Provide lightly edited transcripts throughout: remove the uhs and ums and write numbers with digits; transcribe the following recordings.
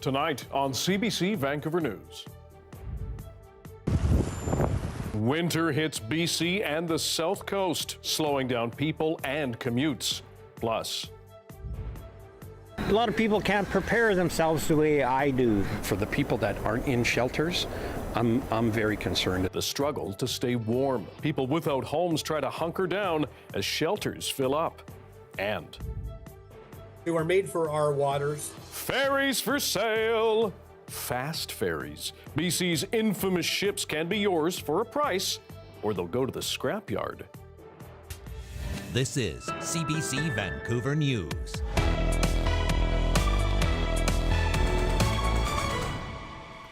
Tonight on CBC Vancouver News. Winter hits BC and the South Coast, slowing down people and commutes. Plus, a lot of people can't prepare themselves the way I do. For the people that aren't in shelters, I'm very concerned. The struggle to stay warm. People without homes try to hunker down as shelters fill up. And they were made for our waters. Ferries for sale. Fast ferries. BC's infamous ships can be yours for a price, or they'll go to the scrapyard. This is CBC Vancouver News.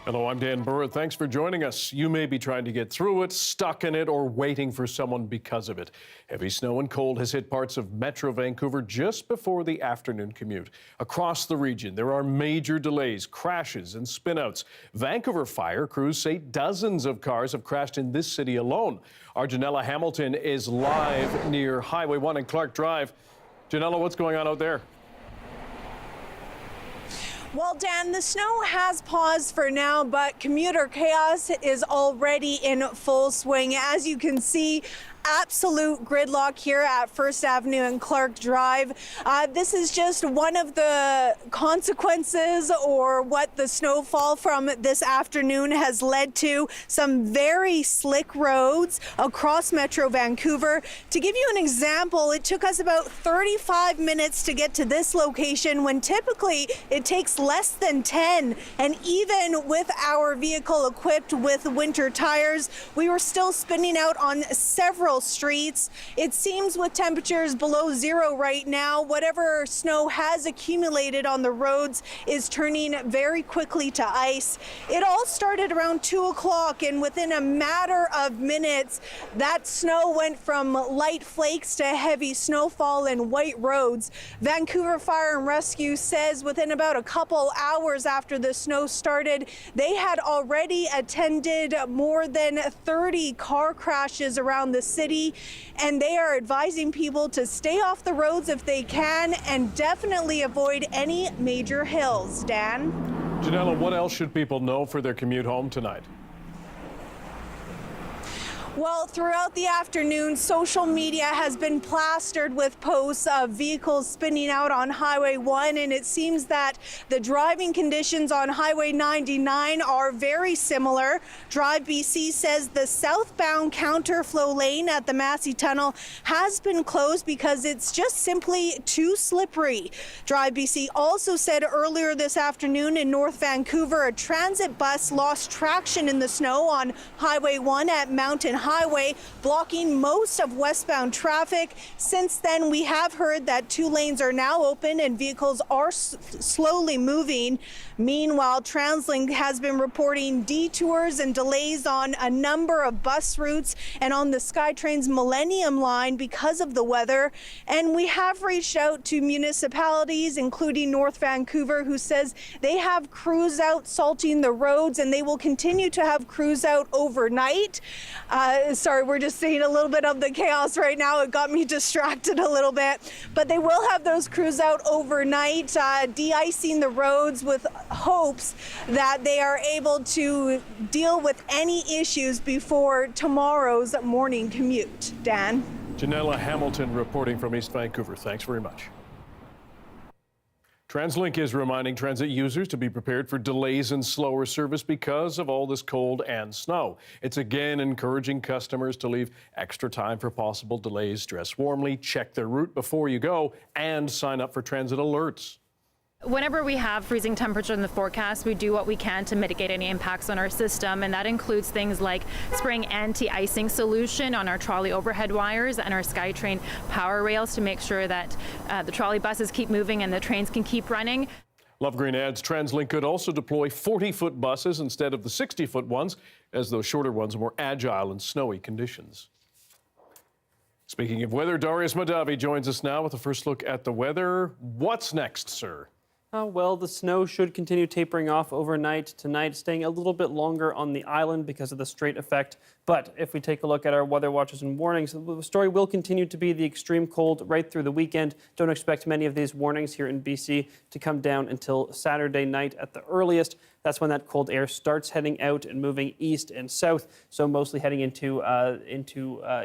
Hello, I'm Dan Burritt. Thanks for joining us. You may be trying to get through it, stuck in it, or waiting for someone because of it. Heavy snow and cold has hit parts of Metro Vancouver just before the afternoon commute. Across the region, there are major delays, crashes, and spinouts. Vancouver fire crews say dozens of cars have crashed in this city alone. Our Janella Hamilton is live near Highway 1 and Clark Drive. Janella, what's going on out there? Well, Dan, the snow has paused for now, but commuter chaos is already in full swing. As you can see, absolute gridlock here at First Avenue and Clark Drive. This is just one of the consequences, or what the snowfall from this afternoon has led to. Some very slick roads across Metro Vancouver. To give you an example, it took us about 35 minutes to get to this location when typically it takes less than 10. And even with our vehicle equipped with winter tires, we were still spinning out on several streets. It seems with temperatures below zero right now, whatever snow has accumulated on the roads is turning very quickly to ice. It all started around 2 o'clock, and within a matter of minutes, that snow went from light flakes to heavy snowfall and white roads. Vancouver Fire and Rescue says within about a couple hours after the snow started, they had already attended more than 30 car crashes around the city, and they are advising people to stay off the roads if they can and definitely avoid any major hills. Dan? Janella, what else should people know for their commute home tonight? Well, throughout the afternoon, social media has been plastered with posts of vehicles spinning out on Highway 1, and it seems that the driving conditions on Highway 99 are very similar. Drive BC says the southbound counterflow lane at the Massey Tunnel has been closed because it's just simply too slippery. Drive BC also said earlier this afternoon in North Vancouver, a transit bus lost traction in the snow on Highway 1 at Mountain Highway, blocking most of westbound traffic. Since then, we have heard that 2 lanes are now open and vehicles are slowly moving. Meanwhile, TransLink has been reporting detours and delays on a number of bus routes and on the SkyTrain's Millennium line because of the weather. And we have reached out to municipalities, including North Vancouver, who says they have crews out salting the roads, and they will continue to have crews out overnight. Sorry, we're just seeing a little bit of the chaos right now. It got me distracted a little bit. But they will have those crews out overnight, de-icing the roads with hopes that they are able to deal with any issues before tomorrow's morning commute. Dan? Janella Hamilton reporting from East Vancouver. Thanks very much. TransLink is reminding transit users to be prepared for delays and slower service because of all this cold and snow. It's again encouraging customers to leave extra time for possible delays, dress warmly, check their route before you go, and sign up for transit alerts. Whenever we have freezing temperature in the forecast, we do what we can to mitigate any impacts on our system, and that includes things like spraying anti-icing solution on our trolley overhead wires and our SkyTrain power rails to make sure that the trolley buses keep moving and the trains can keep running. Lovegreen adds TransLink could also deploy 40-foot buses instead of the 60-foot ones, as those shorter ones are more agile in snowy conditions. Speaking of weather, Darius Madavi joins us now with a first look at the weather. What's next, sir? Well, the snow should continue tapering off overnight tonight, staying a little bit longer on the island because of the strait effect. But if we take a look at our weather watches and warnings, the story will continue to be the extreme cold right through the weekend. Don't expect many of these warnings here in BC to come down until Saturday night at the earliest. That's when that cold air starts heading out and moving east and south, so mostly heading into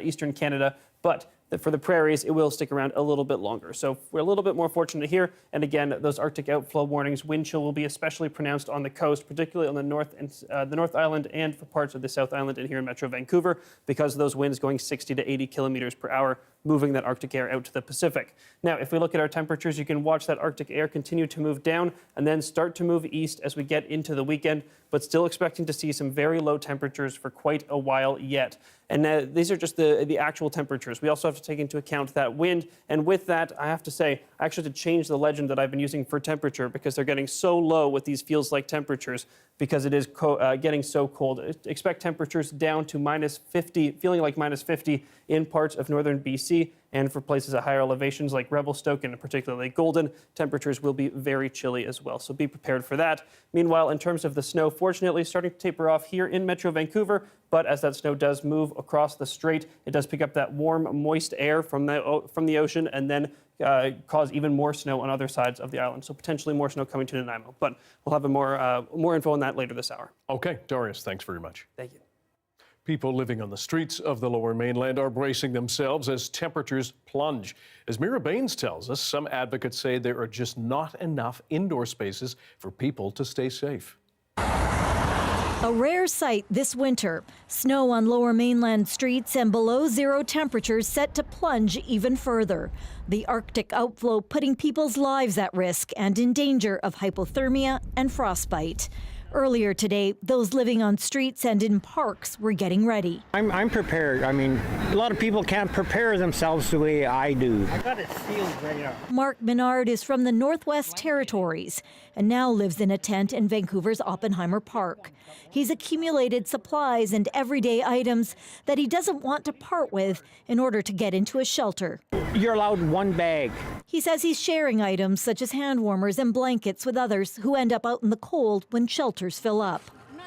eastern Canada. But for the prairies, it will stick around a little bit longer. So we're a little bit more fortunate here. And again, those Arctic outflow warnings, wind chill will be especially pronounced on the coast, particularly on the North Island and for parts of the South Island and here in Metro Vancouver, because of those winds going 60 to 80 kilometers per hour, moving that Arctic air out to the Pacific. Now, if we look at our temperatures, you can watch that Arctic air continue to move down and then start to move east as we get into the weekend, but still expecting to see some very low temperatures for quite a while yet. And these are just the actual temperatures. We also have to take into account that wind. And with that, I have to say, I actually had to change the legend that I've been using for temperature because they're getting so low with these feels-like temperatures because it is getting so cold. Expect temperatures down to minus 50, feeling like minus 50 in parts of northern BC. And for places at higher elevations like Revelstoke and particularly Golden, temperatures will be very chilly as well. So be prepared for that. Meanwhile, in terms of the snow, fortunately, starting to taper off here in Metro Vancouver. But as that snow does move across the strait, it does pick up that warm, moist air from the ocean and then cause even more snow on other sides of the island. So potentially more snow coming to Nanaimo. But we'll have more info on that later this hour. Okay, Darius, thanks very much. Thank you. People living on the streets of the Lower Mainland are bracing themselves as temperatures plunge. As Mira Baines tells us, some advocates say there are just not enough indoor spaces for people to stay safe. A rare sight this winter. Snow on Lower Mainland streets and below zero temperatures set to plunge even further. The Arctic outflow putting people's lives at risk and in danger of hypothermia and frostbite. Earlier today, those living on streets and in parks were getting ready. I'm prepared. I mean, a lot of people can't prepare themselves the way I do. I got it sealed right now. Mark Menard is from the Northwest Territories and now lives in a tent in Vancouver's Oppenheimer Park. He's accumulated supplies and everyday items that he doesn't want to part with in order to get into a shelter. You're allowed one bag. He says he's sharing items such as hand warmers and blankets with others who end up out in the cold when shelters fill up.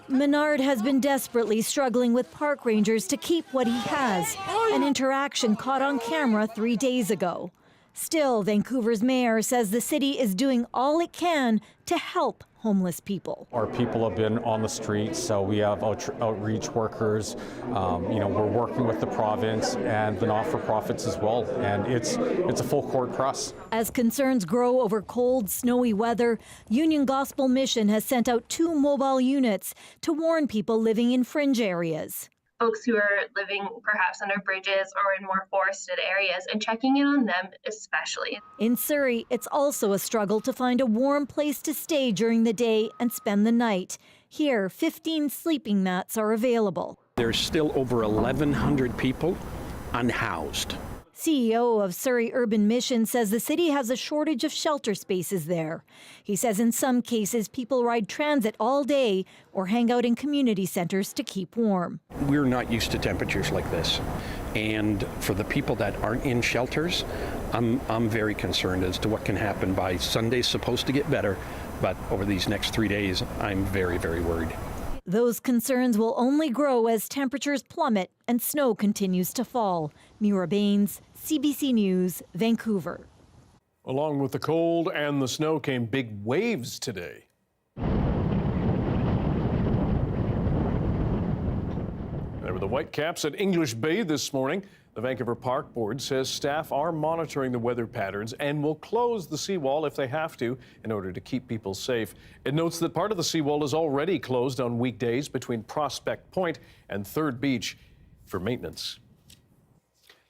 Menard has been desperately struggling with park rangers to keep what he has, an interaction caught on camera 3 days ago. Still, Vancouver's mayor says the city is doing all it can to help homeless people. Our people have been on the streets, so we have outreach workers. We're working with the province and the not-for-profits as well, and it's a full court press. As concerns grow over cold, snowy weather, Union Gospel Mission has sent out 2 mobile units to warn people living in fringe areas. Folks who are living perhaps under bridges or in more forested areas and checking in on them especially. In Surrey, it's also a struggle to find a warm place to stay during the day and spend the night. Here, 15 sleeping mats are available. There's still over 1,100 people unhoused. CEO of Surrey Urban Mission says the city has a shortage of shelter spaces there. He says in some cases people ride transit all day or hang out in community centers to keep warm. We're not used to temperatures like this. And for the people that aren't in shelters, I'm very concerned as to what can happen. By Sunday's supposed to get better, but over these next 3 days, I'm very, very worried. Those concerns will only grow as temperatures plummet and snow continues to fall. Mira Baines, CBC News, Vancouver. Along with the cold and the snow came big waves today. There were the Whitecaps at English Bay this morning. The Vancouver Park Board says staff are monitoring the weather patterns and will close the seawall if they have to in order to keep people safe. It notes that part of the seawall is already closed on weekdays between Prospect Point and Third Beach for maintenance.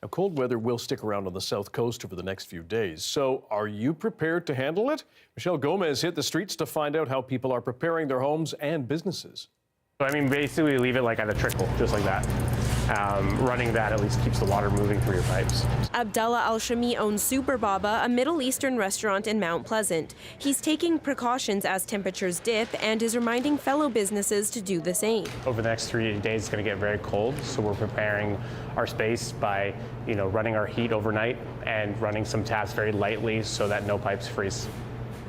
Now, cold weather will stick around on the south coast over the next few days. So are you prepared to handle it? Michelle Gomez hit the streets to find out how people are preparing their homes and businesses. Basically we leave it like at a trickle, just like that. Running that at least keeps the water moving through your pipes. Abdallah Al-Shami owns Super Baba, a Middle Eastern restaurant in Mount Pleasant. He's taking precautions as temperatures dip and is reminding fellow businesses to do the same. Over the next 3 days, it's going to get very cold, so we're preparing our space by, running our heat overnight and running some taps very lightly so that no pipes freeze.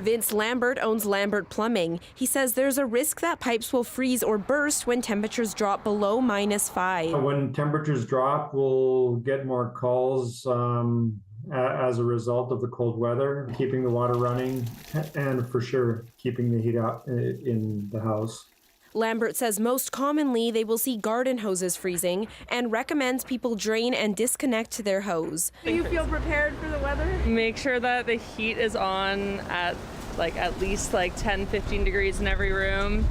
Vince Lambert owns Lambert Plumbing. He says there's a risk that pipes will freeze or burst when temperatures drop below -5. When temperatures drop, we'll get more calls as a result of the cold weather, keeping the water running, and for sure, keeping the heat up in the house. Lambert says most commonly they will see garden hoses freezing and recommends people drain and disconnect their hose. Do you feel prepared for the weather? Make sure that the heat is on at least 10-15 degrees in every room,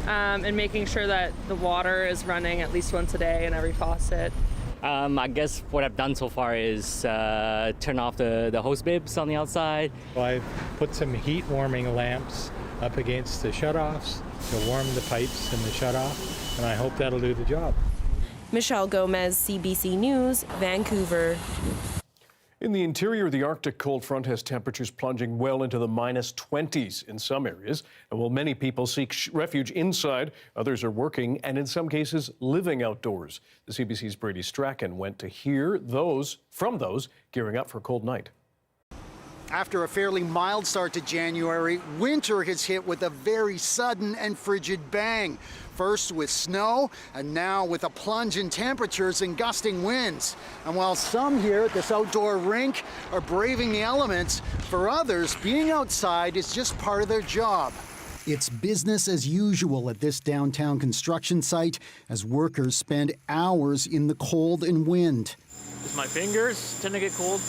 and making sure that the water is running at least once a day in every faucet. I guess what I've done so far is turn off the hose bibs on the outside. I've put some heat warming lamps up against the shutoffs to warm the pipes in the shutoff, and I hope that'll do the job. Michelle Gomez, CBC News, Vancouver. In the interior, the Arctic cold front has temperatures plunging well into the -20s in some areas. And while many people seek refuge inside, others are working and in some cases living outdoors. The CBC's Brady Strachan went to hear from those gearing up for a cold night. After a fairly mild start to January, winter has hit with a very sudden and frigid bang. First with snow, and now with a plunge in temperatures and gusting winds. And while some here at this outdoor rink are braving the elements, for others, being outside is just part of their job. It's business as usual at this downtown construction site as workers spend hours in the cold and wind. My fingers tend to get cold.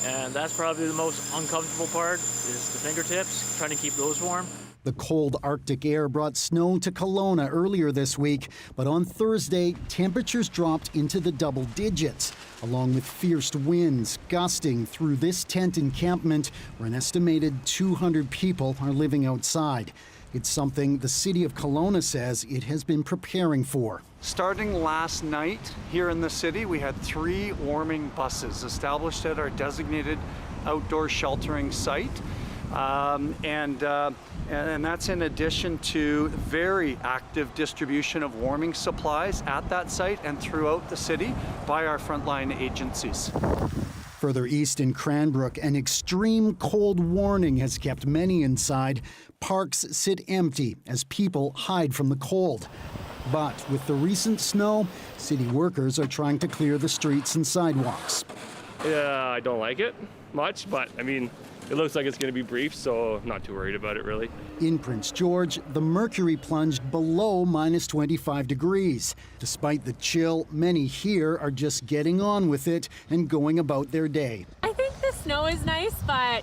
And that's probably the most uncomfortable part, is the fingertips, trying to keep those warm. The cold Arctic air brought snow to Kelowna earlier this week, but on Thursday, temperatures dropped into the double digits, along with fierce winds gusting through this tent encampment where an estimated 200 people are living outside. It's something the city of Kelowna says it has been preparing for. Starting last night here in the city, we had 3 warming buses established at our designated outdoor sheltering site. And that's in addition to very active distribution of warming supplies at that site and throughout the city by our frontline agencies. Further east in Cranbrook, an extreme cold warning has kept many inside. Parks sit empty as people hide from the cold. But with the recent snow, city workers are trying to clear the streets and sidewalks. Yeah, I don't like it much, but I mean, it looks like it's going to be brief, so I'm not too worried about it, really. In Prince George, the mercury plunged below -25 degrees. Despite the chill, many here are just getting on with it and going about their day. I think the snow is nice, but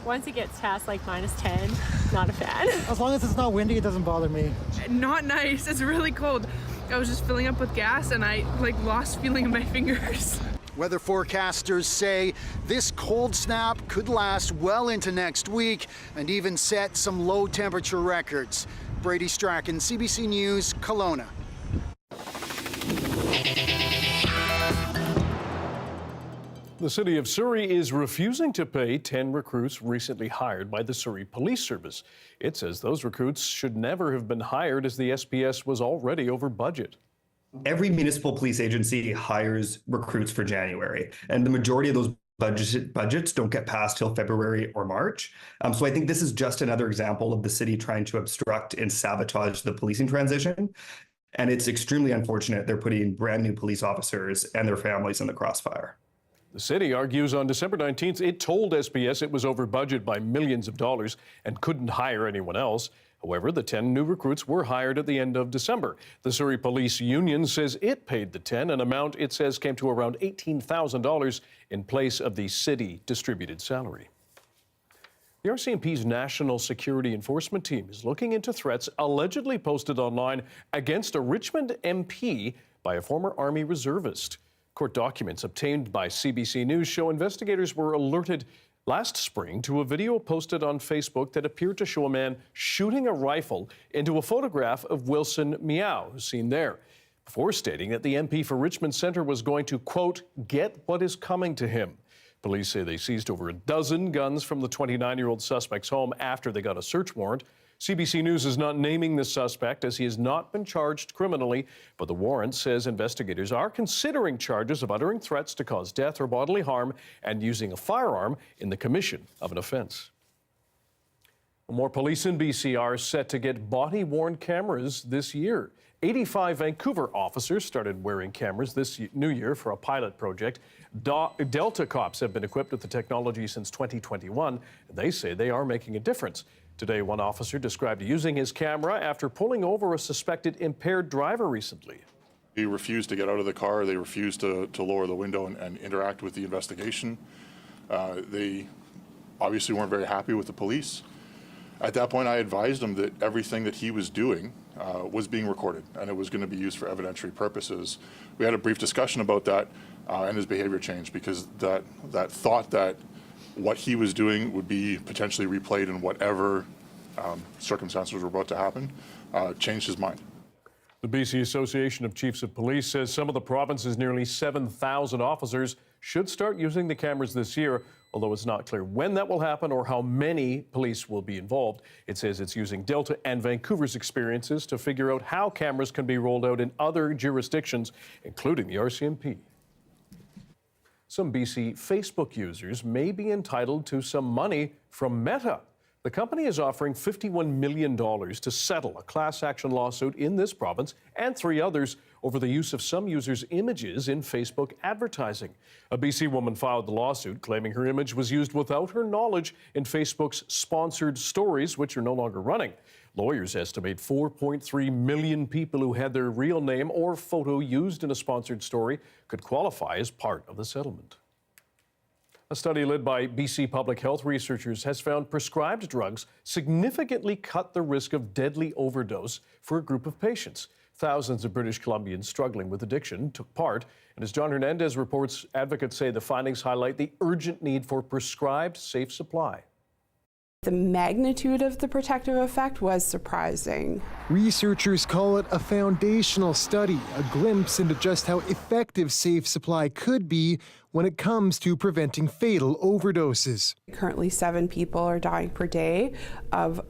once it gets past -10, not a fan. As long as it's not windy, it doesn't bother me. Not nice. It's really cold. I was just filling up with gas and I lost feeling in my fingers. Weather forecasters say this cold snap could last well into next week and even set some low temperature records. Brady Strachan, CBC News, Kelowna. The city of Surrey is refusing to pay 10 recruits recently hired by the Surrey Police Service. It says those recruits should never have been hired as the SPS was already over budget. Every municipal police agency hires recruits for January, and the majority of those budgets don't get passed till February or March. So I think this is just another example of the city trying to obstruct and sabotage the policing transition. And it's extremely unfortunate they're putting brand new police officers and their families in the crossfire. The city argues on December 19th it told SPS it was over budget by millions of dollars and couldn't hire anyone else. However, the 10 new recruits were hired at the end of December. The Surrey Police Union says it paid the 10, an amount it says came to around $18,000 in place of the city distributed salary. The RCMP's National Security Enforcement Team is looking into threats allegedly posted online against a Richmond MP by a former Army reservist. Court documents obtained by CBC News show investigators were alerted last spring to a video posted on Facebook that appeared to show a man shooting a rifle into a photograph of Wilson Meow, who's seen there, before stating that the MP for Richmond Centre was going to, quote, get what is coming to him. Police say they seized over a dozen guns from the 29-year-old suspect's home after they got a search warrant. CBC News is not naming the suspect as he has not been charged criminally, but the warrant says investigators are considering charges of uttering threats to cause death or bodily harm and using a firearm in the commission of an offense. More police in BC are set to get body-worn cameras this year. 85 Vancouver officers started wearing cameras this new year for a pilot project. Delta cops have been equipped with the technology since 2021. They say they are making a difference. Today, one officer described using his camera after pulling over a suspected impaired driver recently. He refused to get out of the car. They refused to lower the window and interact with the investigation. They obviously weren't very happy with the police. At that point, I advised him that everything that he was doing was being recorded and it was going to be used for evidentiary purposes. We had a brief discussion about that and his behavior changed because that thought that what he was doing would be potentially replayed in whatever circumstances were about to happen changed his mind. The BC Association of Chiefs of Police says some of the province's nearly 7,000 officers should start using the cameras this year, although it's not clear when that will happen or how many police will be involved. It says it's using Delta and Vancouver's experiences to figure out how cameras can be rolled out in other jurisdictions, including the RCMP. Some BC Facebook users may be entitled to some money from Meta. The company is offering $51 million to settle a class action lawsuit in this province and 3 others over the use of some users' images in Facebook advertising. A BC woman filed the lawsuit claiming her image was used without her knowledge in Facebook's sponsored stories, which are no longer running. Lawyers estimate 4.3 million people who had their real name or photo used in a sponsored story could qualify as part of the settlement. A study led by BC Public Health researchers has found prescribed drugs significantly cut the risk of deadly overdose for a group of patients. Thousands of British Columbians struggling with addiction took part. And as John Hernandez reports, advocates say the findings highlight the urgent need for prescribed safe supply. The magnitude of the protective effect was surprising. Researchers call it a foundational study, a glimpse into just how effective safe supply could be when it comes to preventing fatal overdoses. Currently, 7 people are dying per day of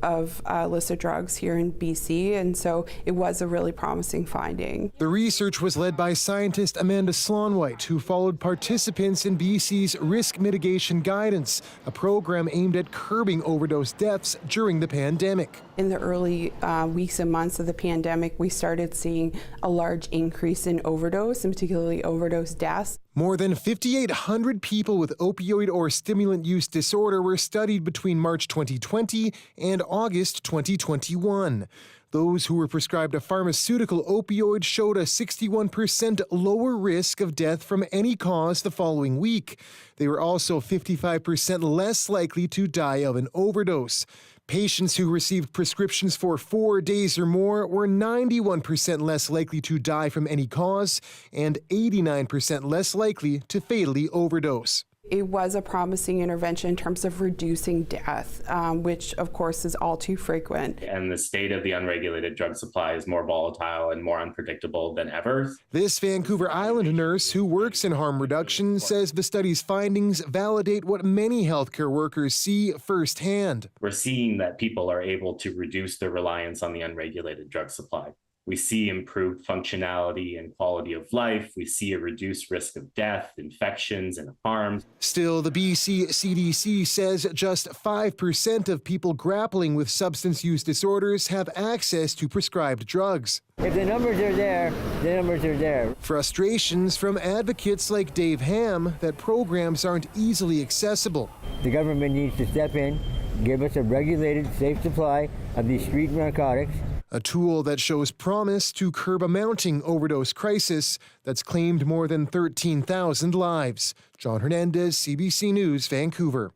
illicit drugs here in BC, and so it was a really promising finding. The research was led by scientist Amanda Slonwhite, who followed participants in BC's Risk Mitigation Guidance, a program aimed at curbing overdose deaths during the pandemic. In the early weeks and months of the pandemic, we started seeing a large increase in overdose, and particularly overdose deaths. More than 5,800 people with opioid or stimulant use disorder were studied between March 2020 and August 2021. Those who were prescribed a pharmaceutical opioid showed a 61% lower risk of death from any cause the following week. They were also 55% less likely to die of an overdose. Patients who received prescriptions for 4 days or more were 91% less likely to die from any cause and 89% less likely to fatally overdose. It was a promising intervention in terms of reducing death, which of course is all too frequent. And the state of the unregulated drug supply is more volatile and more unpredictable than ever. This Vancouver Island nurse who works in harm reduction says the study's findings validate what many healthcare workers see firsthand. We're seeing that people are able to reduce their reliance on the unregulated drug supply. We see improved functionality and quality of life. We see a reduced risk of death, infections, and harm. Still, the BC CDC says just 5% of people grappling with substance use disorders have access to prescribed drugs. If the numbers are there, the numbers are there. Frustrations from advocates like Dave Ham that programs aren't easily accessible. The government needs to step in, give us a regulated, safe supply of these street narcotics. A tool that shows promise to curb a mounting overdose crisis that's claimed more than 13,000 lives. John Hernandez, CBC News, Vancouver.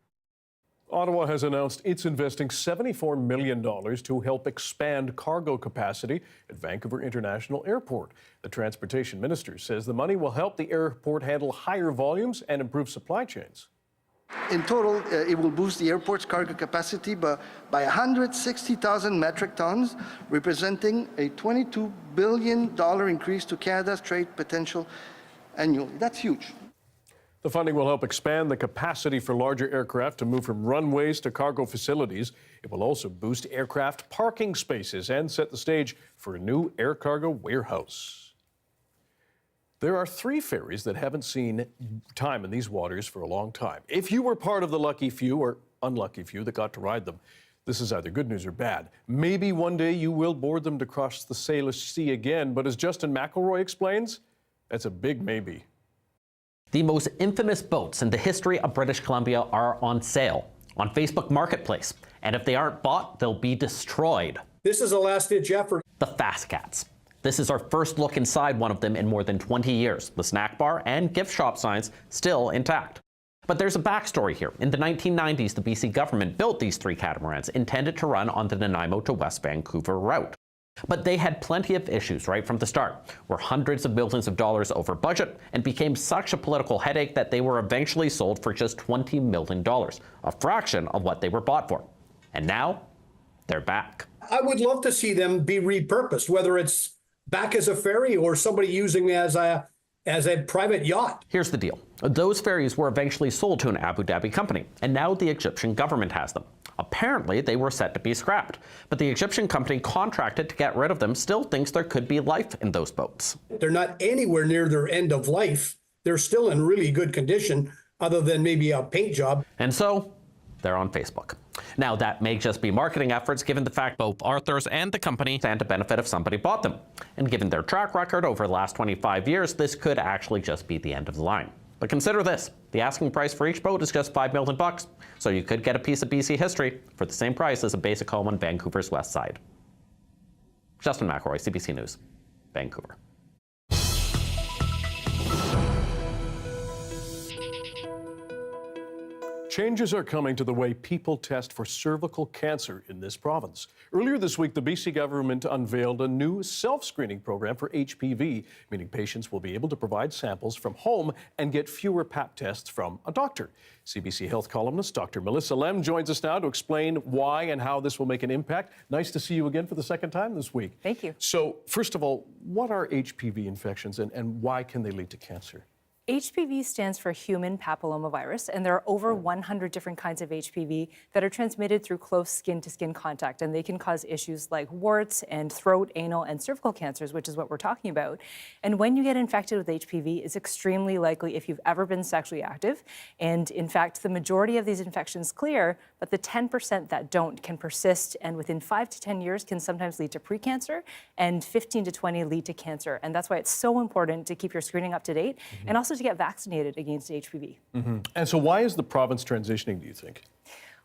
Ottawa has announced it's investing $74 million to help expand cargo capacity at Vancouver International Airport. The transportation minister says the money will help the airport handle higher volumes and improve supply chains. In total, it will boost the airport's cargo capacity by 160,000 metric tons, representing a $22 billion increase to Canada's trade potential annually. That's huge. The funding will help expand the capacity for larger aircraft to move from runways to cargo facilities. It will also boost aircraft parking spaces and set the stage for a new air cargo warehouse. There are 3 ferries that haven't seen time in these waters for a long time. If you were part of the lucky few or unlucky few that got to ride them, This is either good news or bad. Maybe one day you will board them to cross the Salish Sea again, but as Justin McElroy explains, that's a big maybe. The most infamous boats in the history of British Columbia are on sale on Facebook Marketplace. And if they aren't bought, they'll be destroyed. This is a last-ditch effort. The Fast Cats. This is our first look inside one of them in more than 20 years. The snack bar and gift shop signs still intact. But there's a backstory here. In the 1990s, the BC government built these 3 catamarans intended to run on the Nanaimo to West Vancouver route. But they had plenty of issues right from the start, were hundreds of millions of dollars over budget, and became such a political headache that they were eventually sold for just $20 million, a fraction of what they were bought for. And now, they're back. I would love to see them be repurposed, whether it's back as a ferry or somebody using it as a private yacht. Here's the deal. Those ferries were eventually sold to an Abu Dhabi company, and now the Egyptian government has them. Apparently, they were set to be scrapped, but the Egyptian company contracted to get rid of them still thinks there could be life in those boats. They're not anywhere near their end of life. They're still in really good condition, other than maybe a paint job. And so, they're on Facebook. Now, that may just be marketing efforts, given the fact both Arthur's and the company stand to benefit if somebody bought them. And given their track record over the last 25 years, this could actually just be the end of the line. But consider this, the asking price for each boat is just $5 million, so you could get a piece of BC history for the same price as a basic home on Vancouver's west side. Justin McElroy, CBC News, Vancouver. Changes are coming to the way people test for cervical cancer in this province. Earlier this week, the BC government unveiled a new self-screening program for HPV, meaning patients will be able to provide samples from home and get fewer pap tests from a doctor. CBC Health columnist Dr. Melissa Lem joins us now to explain why and how this will make an impact. Nice to see you again for the second time this week. Thank you. So, first of all, what are HPV infections and why can they lead to cancer? HPV stands for human papillomavirus, and there are over 100 different kinds of HPV that are transmitted through close skin-to-skin contact, and they can cause issues like warts and throat, anal, and cervical cancers, which is what we're talking about. And when you get infected with HPV, it's extremely likely if you've ever been sexually active, and in fact, the majority of these infections clear, but the 10% that don't can persist, and within 5 to 10 years can sometimes lead to precancer, and 15 to 20 lead to cancer. And that's why it's so important to keep your screening up to date, and also to get vaccinated against HPV. And so why is the province transitioning, do you think?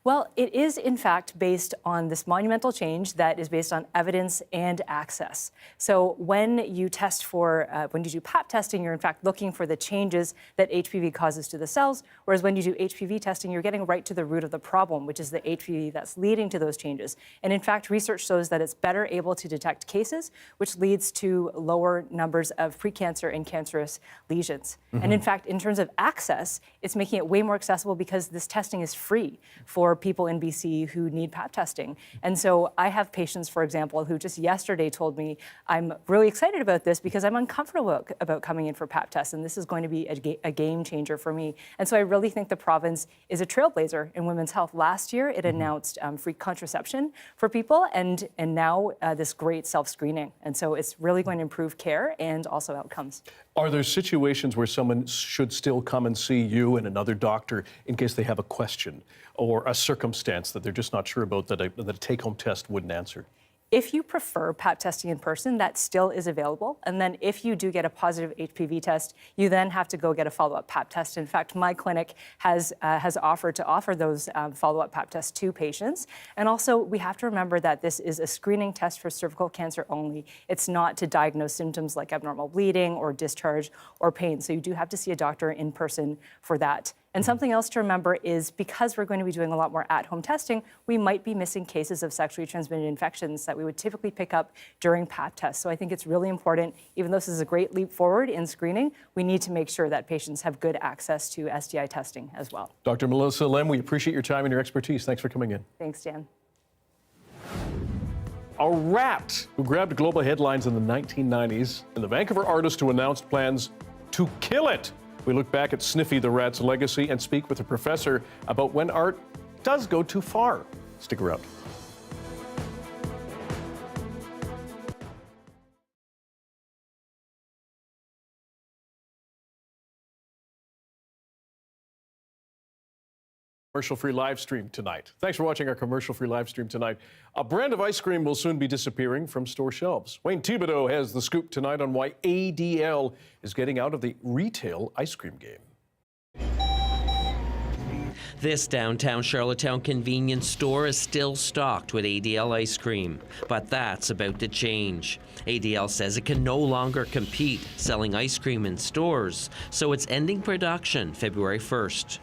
Well, it is in fact based on this monumental change that is based on evidence and access. So when you test for, when you do pap testing, you're in fact looking for the changes that HPV causes to the cells, whereas when you do HPV testing, you're getting right to the root of the problem, which is the HPV that's leading to those changes. And in fact, research shows that it's better able to detect cases, which leads to lower numbers of precancer and cancerous lesions. And in fact, in terms of access, it's making it way more accessible because this testing is free for people in BC who need pap testing. And so I have patients, for example, who just yesterday told me, I'm really excited about this because I'm uncomfortable about coming in for pap tests, and this is going to be a game changer for me. And so I really think the province is a trailblazer in women's health. Last year, it announced free contraception for people, and now this great self-screening. And so it's really going to improve care and also outcomes. Are there situations where someone should still come and see you and another doctor in case they have a question or a circumstance that they're just not sure about that a take-home test wouldn't answer? If you prefer pap testing in person, that still is available. And then if you do get a positive HPV test, you then have to go get a follow-up pap test. In fact, my clinic has offered to offer those follow-up pap tests to patients. And also, we have to remember that this is a screening test for cervical cancer only. It's not to diagnose symptoms like abnormal bleeding or discharge or pain. So you do have to see a doctor in person for that. And something else to remember is because we're going to be doing a lot more at-home testing, we might be missing cases of sexually transmitted infections that we would typically pick up during pap tests. So I think it's really important, even though this is a great leap forward in screening, we need to make sure that patients have good access to STI testing as well. Dr. Melissa Lem, we appreciate your time and your expertise. Thanks for coming in. Thanks, Dan. A rat who grabbed global headlines in the 1990s, and the Vancouver artist who announced plans to kill it. We look back at Sniffy the Rat's legacy and speak with a professor about when art does go too far. Stick around. Commercial-free live stream tonight. Thanks for watching our commercial-free live stream tonight. A brand of ice cream will soon be disappearing from store shelves. Wayne Thibodeau has the scoop tonight on why ADL is getting out of the retail ice cream game. This downtown Charlottetown convenience store is still stocked with ADL ice cream, but that's about to change. ADL says it can no longer compete selling ice cream in stores, so it's ending production February 1st.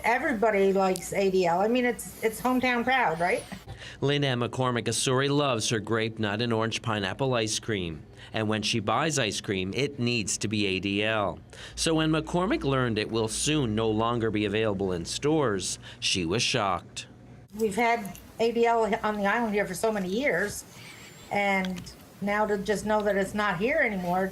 Everybody likes ADL. I mean, it's hometown proud, right? Lynn Ann McCormick of Surrey loves her grape nut and orange pineapple ice cream. And when she buys ice cream, it needs to be ADL. So when McCormick learned it will soon no longer be available in stores, she was shocked. We've had ADL on the island here for so many years, and now to just know that it's not here anymore.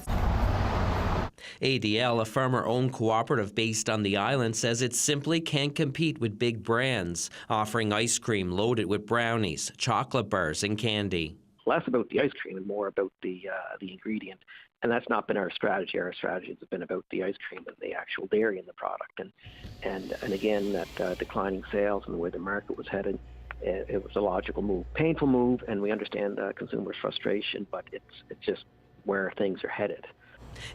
ADL, a farmer-owned cooperative based on the island, says it simply can't compete with big brands, offering ice cream loaded with brownies, chocolate bars, and candy. Less about the ice cream and more about the ingredient, and that's not been our strategy. Our strategy has been about the ice cream and the actual dairy in the product, and again, that declining sales and the way the market was headed, it was a logical move, painful move, and we understand consumers' frustration, but it's just where things are headed.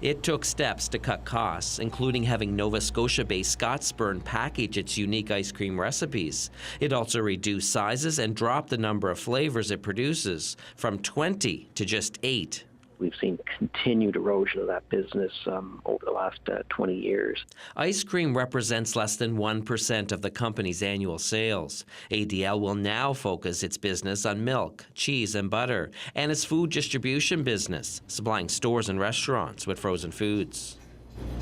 It took steps to cut costs, including having Nova Scotia-based Scotsburn package its unique ice cream recipes. It also reduced sizes and dropped the number of flavors it produces from 20 to just 8. We've seen continued erosion of that business over the last 20 years. Ice cream represents less than 1% of the company's annual sales. ADL will now focus its business on milk, cheese, and butter, and its food distribution business, supplying stores and restaurants with frozen foods.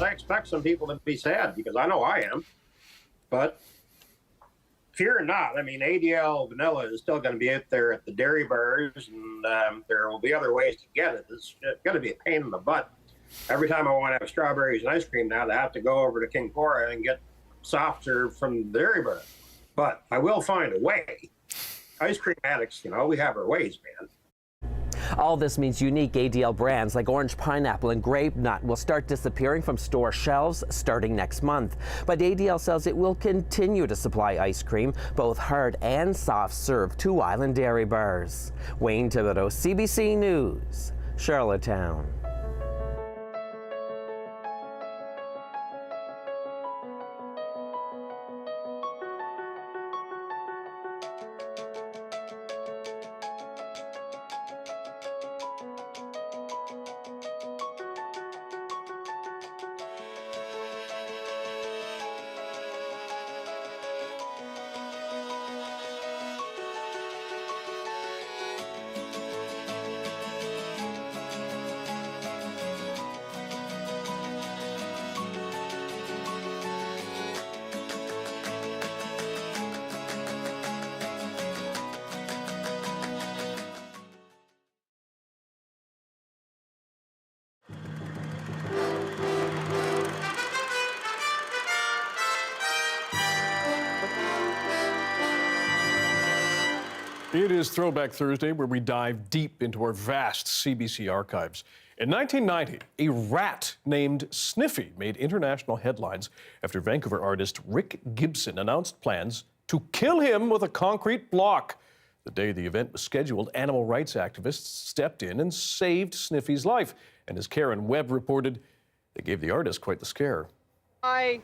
I expect some people to be sad, because I know I am, but fear not. I mean, ADL vanilla is still going to be out there at the dairy bars, and there will be other ways to get it. It's going to be a pain in the butt. Every time I want to have strawberries and ice cream now, I have to go over to King Cora and get soft serve from the dairy bar. But I will find a way. Ice cream addicts, we have our ways, man. All this means unique ADL brands like orange pineapple and grape nut will start disappearing from store shelves starting next month. But ADL says it will continue to supply ice cream, both hard and soft serve, to island dairy bars. Wayne Thibodeau, CBC News, Charlottetown. It is Throwback Thursday, where we dive deep into our vast CBC archives. In 1990, a rat named Sniffy made international headlines after Vancouver artist Rick Gibson announced plans to kill him with a concrete block. The day the event was scheduled, animal rights activists stepped in and saved Sniffy's life. And as Karen Webb reported, they gave the artist quite the scare. I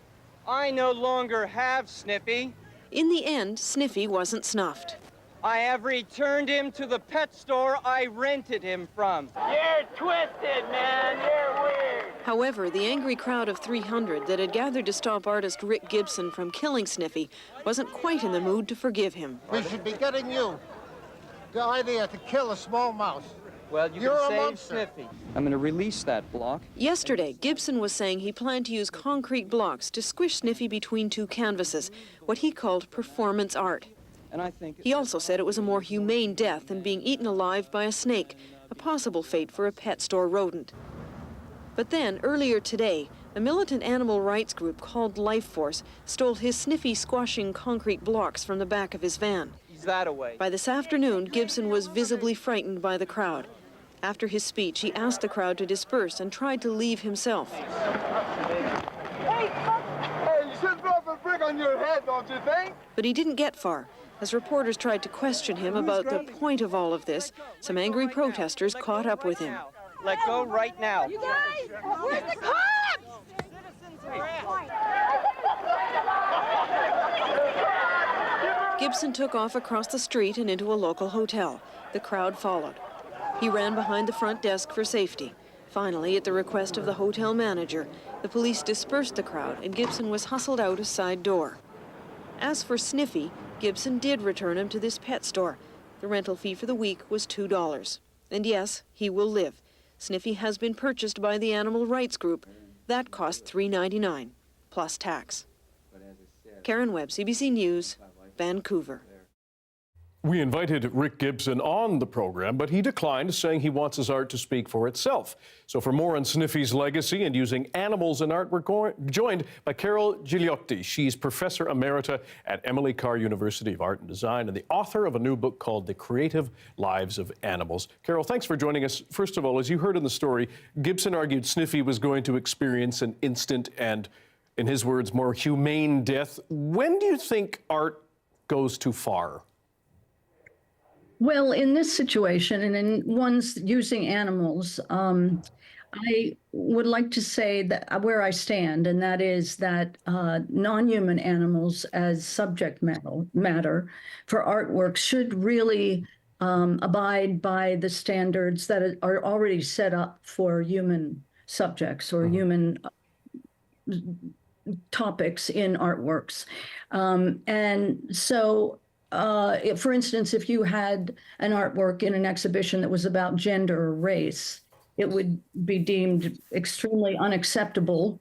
no longer have Sniffy. In the end, Sniffy wasn't snuffed. I have returned him to the pet store I rented him from. You're twisted, man. You're weird. However, the angry crowd of 300 that had gathered to stop artist Rick Gibson from killing Sniffy wasn't quite in the mood to forgive him. We should be getting you the idea to kill a small mouse. Well, you're can save Sniffy. I'm going to release that block. Yesterday, Gibson was saying he planned to use concrete blocks to squish Sniffy between two canvases, what he called performance art. And I think he also said it was a more humane death than being eaten alive by a snake, a possible fate for a pet store rodent. But then, earlier today, a militant animal rights group called Life Force stole his Sniffy squashing concrete blocks from the back of his van. He's that away. By this afternoon, Gibson was visibly frightened by the crowd. After his speech, he asked the crowd to disperse and tried to leave himself. Hey, you shouldn't drop a brick tag on your head, don't you think? But he didn't get far. As reporters tried to question him about the point of all of this, some angry protesters caught up with him. Let go right now. You guys, where's the cops? Gibson took off across the street and into a local hotel. The crowd followed. He ran behind the front desk for safety. Finally, at the request of the hotel manager, the police dispersed the crowd and Gibson was hustled out a side door. As for Sniffy, Gibson did return him to this pet store. The rental fee for the week was $2. And yes, he will live. Sniffy has been purchased by the animal rights group. That cost $3.99, plus tax. Karen Webb, CBC News, Vancouver. We invited Rick Gibson on the program, but he declined, saying he wants his art to speak for itself. So for more on Sniffy's legacy and using animals in art, we're joined by Carol Gigliotti. She's Professor Emerita at Emily Carr University of Art and Design and the author of a new book called The Creative Lives of Animals. Carol, thanks for joining us. First of all, as you heard in the story, Gibson argued Sniffy was going to experience an instant and, in his words, more humane death. When do you think art goes too far? Well, in this situation and in ones using animals, I would like to say that where I stand, and that is that non-human animals as subject matter for artwork should really abide by the standards that are already set up for human subjects or human topics in artworks. And so, for instance, if you had an artwork in an exhibition that was about gender or race, it would be deemed extremely unacceptable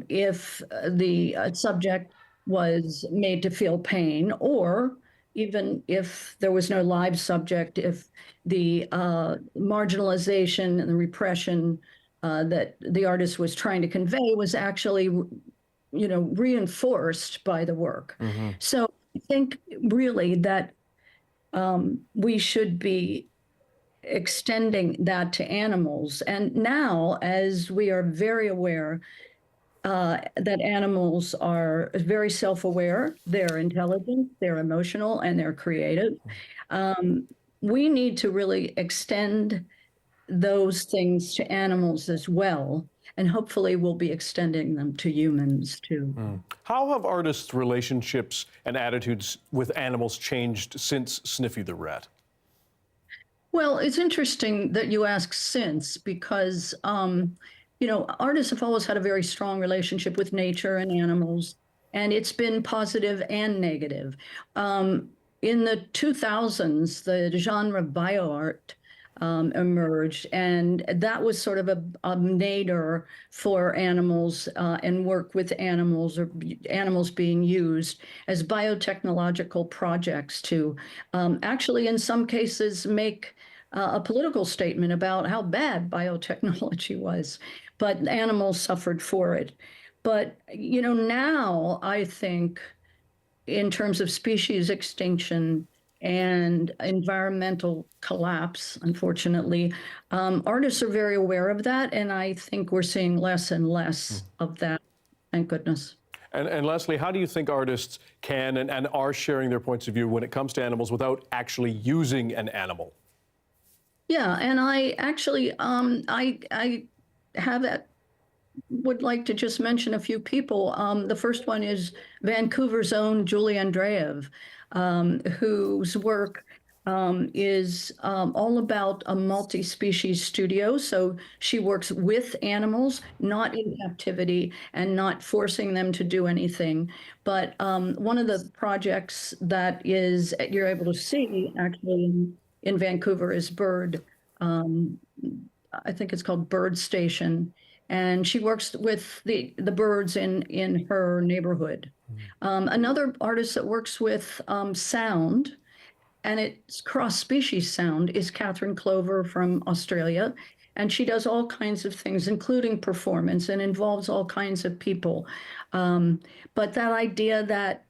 if the subject was made to feel pain, or even if there was no live subject, if the marginalization and the repression that the artist was trying to convey was actually, reinforced by the work. Mm-hmm. So I think really that we should be extending that to animals. And now, as we are very aware that animals are very self-aware, they're intelligent, they're emotional, and they're creative, we need to really extend those things to animals as well. And hopefully we'll be extending them to humans too. How have artists' relationships and attitudes with animals changed since Sniffy the Rat? Well, it's interesting that you ask since, because, artists have always had a very strong relationship with nature and animals, and it's been positive and negative. In the 2000s, the genre of bioart emerged, and that was sort of a nadir for animals and work with animals, or animals being used as biotechnological projects to actually, in some cases, make a political statement about how bad biotechnology was, but animals suffered for it. But, now I think in terms of species extinction and environmental collapse, unfortunately, artists are very aware of that, and I think we're seeing less and less of that, thank goodness. And Leslie, how do you think artists can and are sharing their points of view when it comes to animals without actually using an animal? Yeah, and I actually, I would like to just mention a few people. The first one is Vancouver's own Julie Andreev, whose work is all about a multi-species studio. So she works with animals, not in captivity and not forcing them to do anything. But one of the projects that you're able to see actually in Vancouver is Bird. I think it's called Bird Station. And she works with the birds in her neighborhood. Another artist that works with sound, and it's cross-species sound, is Catherine Clover from Australia. And she does all kinds of things, including performance, and involves all kinds of people. But that idea that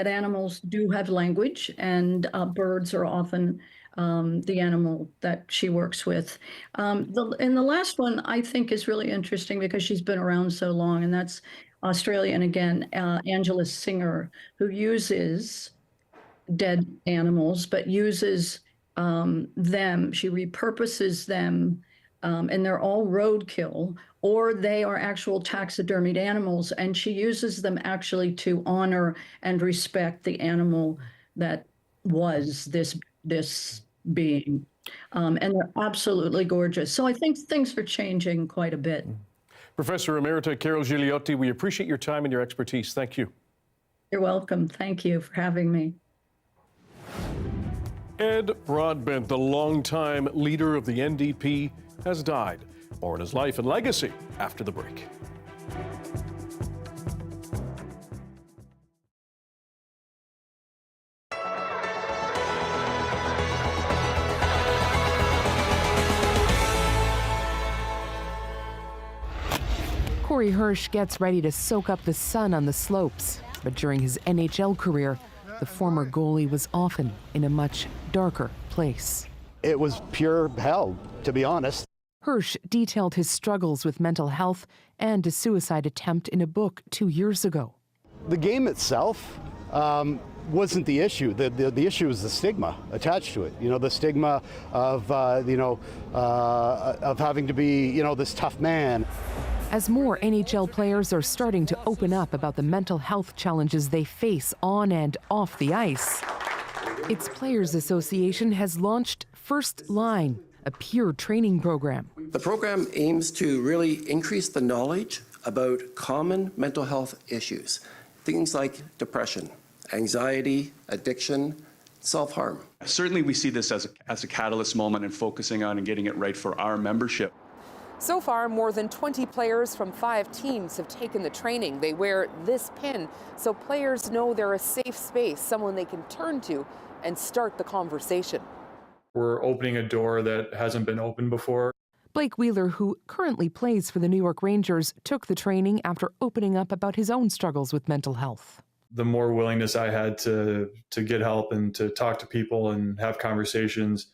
animals do have language, and birds are often the animal that she works with. And the last one I think is really interesting because she's been around so long, and that's Australian again, Angela Singer, who uses dead animals, but uses them. She repurposes them, and they're all roadkill, or they are actual taxidermied animals, and she uses them actually to honor and respect the animal that was this being. And they're absolutely gorgeous. So I think things are changing quite a bit. Professor Emerita Carol Gigliotti, we appreciate your time and your expertise. Thank you. You're welcome. Thank you for having me. Ed Broadbent, the longtime leader of the NDP, has died. More on his life and legacy after the break. Corey Hirsch gets ready to soak up the sun on the slopes, but during his NHL career, the former goalie was often in a much darker place. It was pure hell, to be honest. Hirsch detailed his struggles with mental health and a suicide attempt in a book 2 years ago. The game itself wasn't the issue. The issue is the stigma attached to it. You know, the stigma of, of having to be, this tough man. As more NHL players are starting to open up about the mental health challenges they face on and off the ice, its Players Association has launched First Line, a peer training program. The program aims to really increase the knowledge about common mental health issues, things like depression, anxiety, addiction, self-harm. Certainly we see this as a catalyst moment in focusing on and getting it right for our membership. So far, more than 20 players from 5 teams have taken the training. They wear this pin so players know they're a safe space, someone they can turn to and start the conversation. We're opening a door that hasn't been opened before. Blake Wheeler, who currently plays for the New York Rangers, took the training after opening up about his own struggles with mental health. The more willingness I had to get help and to talk to people and have conversations,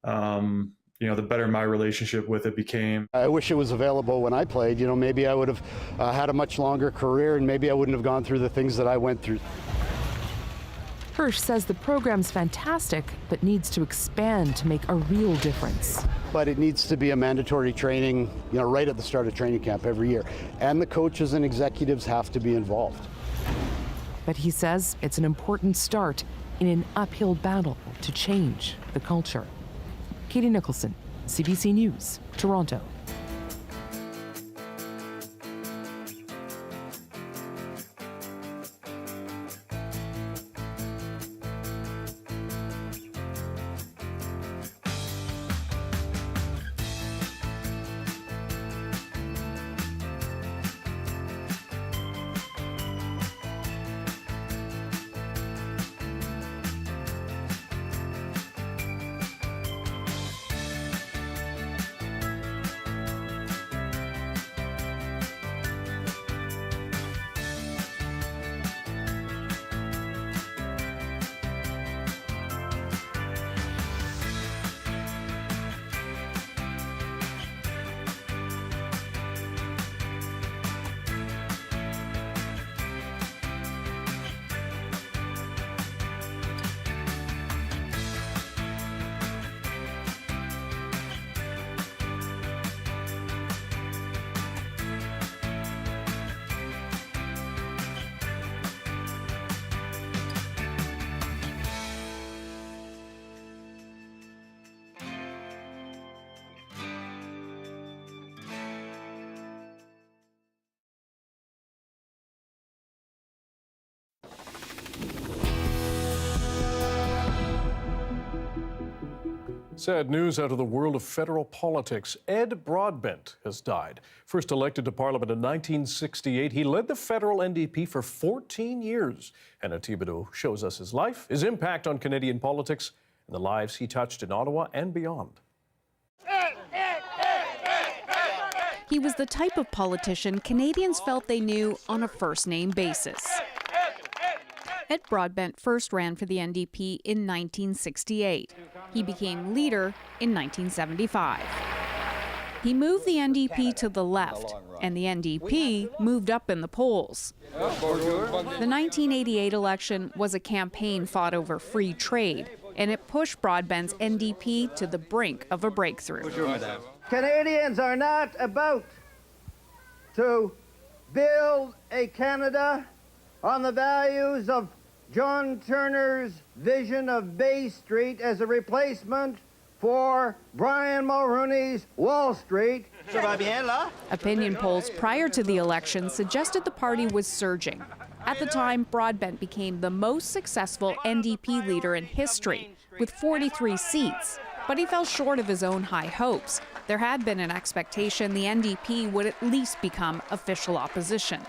the better my relationship with it became. I wish it was available when I played. Maybe I would have had a much longer career, and maybe I wouldn't have gone through the things that I went through. Hirsch says the program's fantastic, but needs to expand to make a real difference. But it needs to be a mandatory training, right at the start of training camp every year. And the coaches and executives have to be involved. But he says it's an important start in an uphill battle to change the culture. Katie Nicholson, CBC News, Toronto. Sad news out of the world of federal politics. Ed Broadbent has died. First elected to Parliament in 1968, he led the federal NDP for 14 years. Anna Thibodeau shows us his life, his impact on Canadian politics, and the lives he touched in Ottawa and beyond. He was the type of politician Canadians felt they knew on a first-name basis. Ed Broadbent first ran for the NDP in 1968. He became leader in 1975. He moved the NDP to the left, and the NDP moved up in the polls. The 1988 election was a campaign fought over free trade, and it pushed Broadbent's NDP to the brink of a breakthrough. Canadians are not about to build a Canada on the values of John Turner's vision of Bay Street as a replacement for Brian Mulroney's Wall Street. Opinion polls prior to the election suggested the party was surging. At the time, Broadbent became the most successful NDP leader in history, with 43 seats. But he fell short of his own high hopes. There had been an expectation the NDP would at least become official opposition.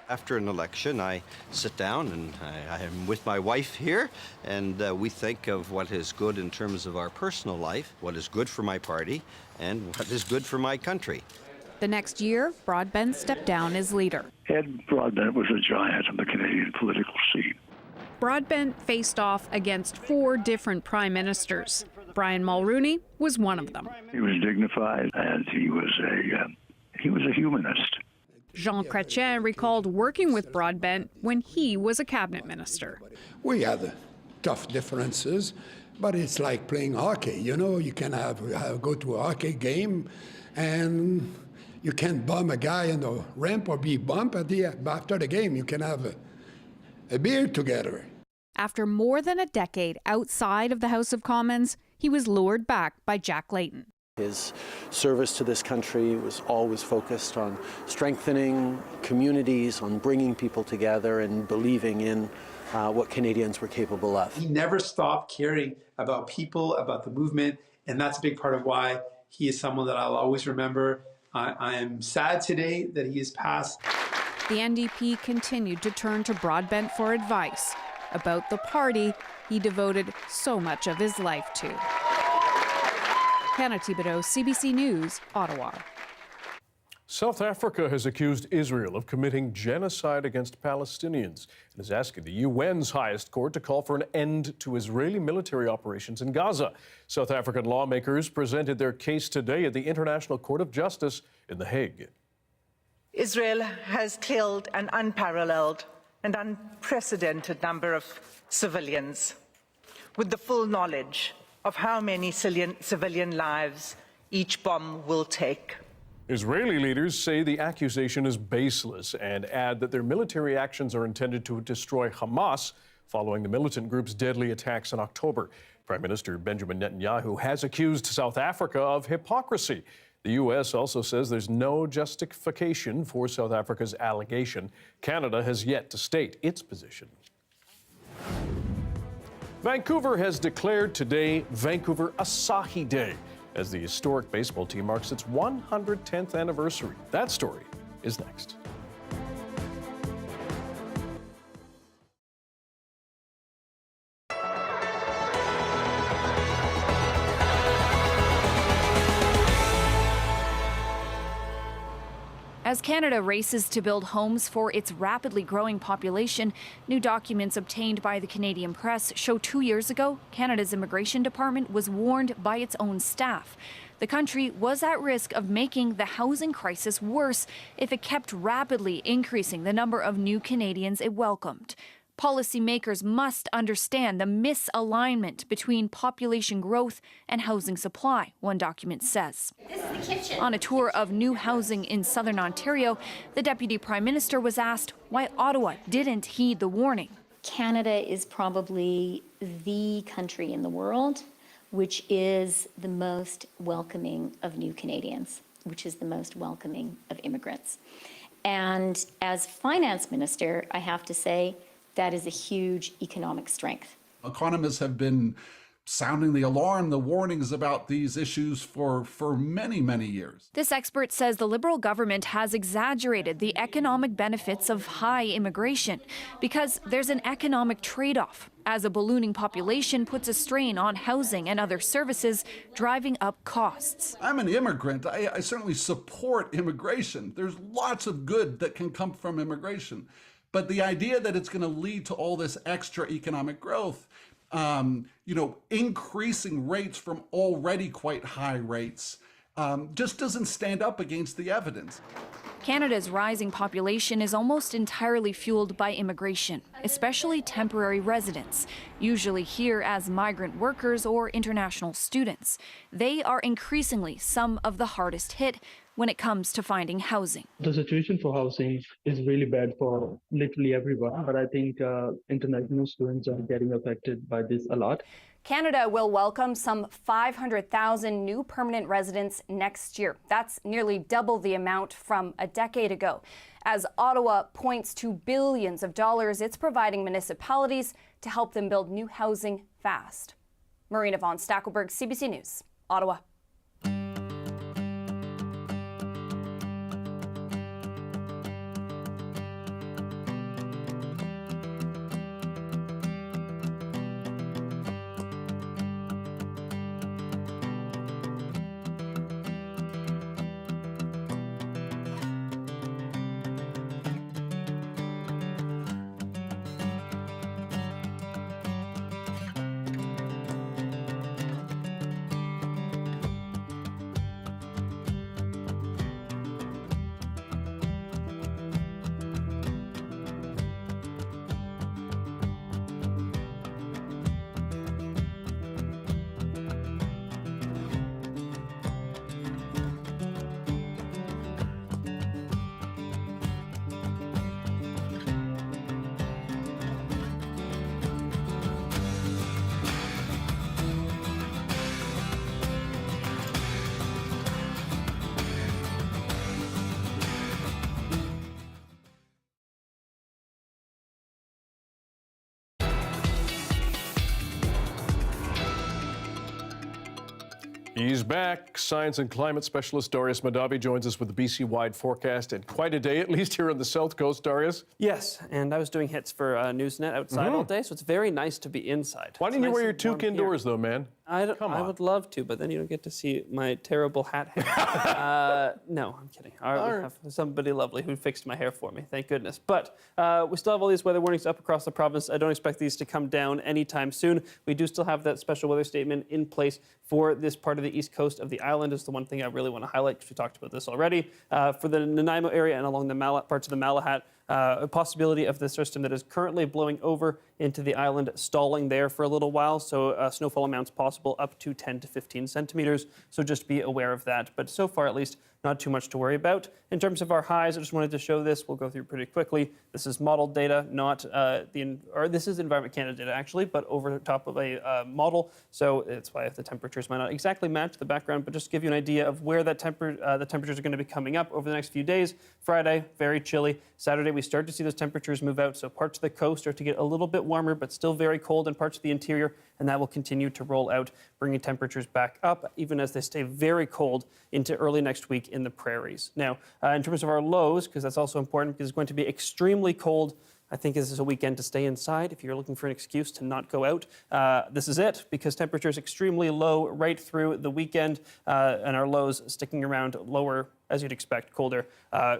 After an election, I sit down and I am with my wife here, and we think of what is good in terms of our personal life, what is good for my party, and what is good for my country. The next year, Broadbent stepped down as leader. Ed Broadbent was a giant on the Canadian political scene. Broadbent faced off against 4 different prime ministers. Brian Mulroney was one of them. He was dignified, and he was a humanist. Jean Chrétien recalled working with Broadbent when he was a cabinet minister. We had tough differences, but it's like playing hockey. You know, you can go to a hockey game, and you can bum a guy in the ramp or be bumped after the game. You can have a beer together. After more than a decade outside of the House of Commons, he was lured back by Jack Layton. His service to this country was always focused on strengthening communities, on bringing people together and believing in what Canadians were capable of. He never stopped caring about people, about the movement, and that's a big part of why he is someone that I'll always remember. I am sad today that he has passed. The NDP continued to turn to Broadbent for advice about the party he devoted so much of his life to. Hannah Thibodeau, CBC News, Ottawa. South Africa has accused Israel of committing genocide against Palestinians and is asking the UN's highest court to call for an end to Israeli military operations in Gaza. South African lawmakers presented their case today at the International Court of Justice in The Hague. Israel has killed an unparalleled and unprecedented number of civilians, with the full knowledge of how many civilian lives each bomb will take. Israeli leaders say the accusation is baseless and add that their military actions are intended to destroy Hamas following the militant group's deadly attacks in October. Prime Minister Benjamin Netanyahu has accused South Africa of hypocrisy. The U.S. also says there's no justification for South Africa's allegation. Canada has yet to state its position. Vancouver has declared today Vancouver Asahi Day as the historic baseball team marks its 110th anniversary. That story is next. As Canada races to build homes for its rapidly growing population, new documents obtained by the Canadian press show 2 years ago, Canada's Immigration Department was warned by its own staff. The country was at risk of making the housing crisis worse if it kept rapidly increasing the number of new Canadians it welcomed. Policymakers must understand the misalignment between population growth and housing supply, one document says. This is the kitchen. On a tour of new housing in southern Ontario, the Deputy Prime Minister was asked why Ottawa didn't heed the warning. Canada is probably the country in the world which is the most welcoming of new Canadians, which is the most welcoming of immigrants. And as Finance Minister, I have to say, that is a huge economic strength. Economists have been sounding the alarm, the warnings about these issues for many, many years. This expert says the Liberal government has exaggerated the economic benefits of high immigration because there's an economic trade-off, as a ballooning population puts a strain on housing and other services, driving up costs. I'm an immigrant. I certainly support immigration. There's lots of good that can come from immigration. But the idea that it's going to lead to all this extra economic growth, increasing rates from already quite high rates, just doesn't stand up against the evidence. Canada's rising population is almost entirely fueled by immigration, especially temporary residents, usually here as migrant workers or international students. They are increasingly some of the hardest hit when it comes to finding housing. The situation for housing is really bad for literally everyone, but I think international students are getting affected by this a lot. Canada will welcome some 500,000 new permanent residents next year. That's nearly double the amount from a decade ago. As Ottawa points to billions of dollars it's providing municipalities to help them build new housing fast. Marina von Stackelberg, CBC News, Ottawa. He's back. Science and climate specialist Darius Mahdavi joins us with the BC-wide forecast, and quite a day, at least here on the South Coast, Darius. Yes, and I was doing hits for Newsnet outside all day, so it's very nice to be inside. Why didn't you wear your toque indoors, though, man? I would love to, but then you don't get to see my terrible hat hair. No, I'm kidding. We have somebody lovely who fixed my hair for me, thank goodness. But we still have all these weather warnings up across the province. I don't expect these to come down anytime soon. We do still have that special weather statement in place for this part of the east coast of the island. Is the one thing I really want to highlight, because we talked about this already. For the Nanaimo area and along the parts of the Malahat, a possibility of the system that is currently blowing over into the island, stalling there for a little while. So snowfall amounts possible up to 10 to 15 centimeters. So just be aware of that. But so far, at least, not too much to worry about. In terms of our highs, I just wanted to show this. We'll go through pretty quickly. This is modeled data, not this is Environment Canada data actually, but over the top of a model. So that's why the temperatures might not exactly match the background, but just to give you an idea of where that the temperatures are going to be coming up over the next few days. Friday, very chilly. Saturday, we start to see those temperatures move out. So parts of the coast start to get a little bit warmer, but still very cold in parts of the interior, and that will continue to roll out, bringing temperatures back up, even as they stay very cold into early next week in the prairies. Now, in terms of our lows, because that's also important, because it's going to be extremely cold. I think this is a weekend to stay inside if you're looking for an excuse to not go out. This is it, because temperatures extremely low right through the weekend, and our lows sticking around lower, as you'd expect, colder,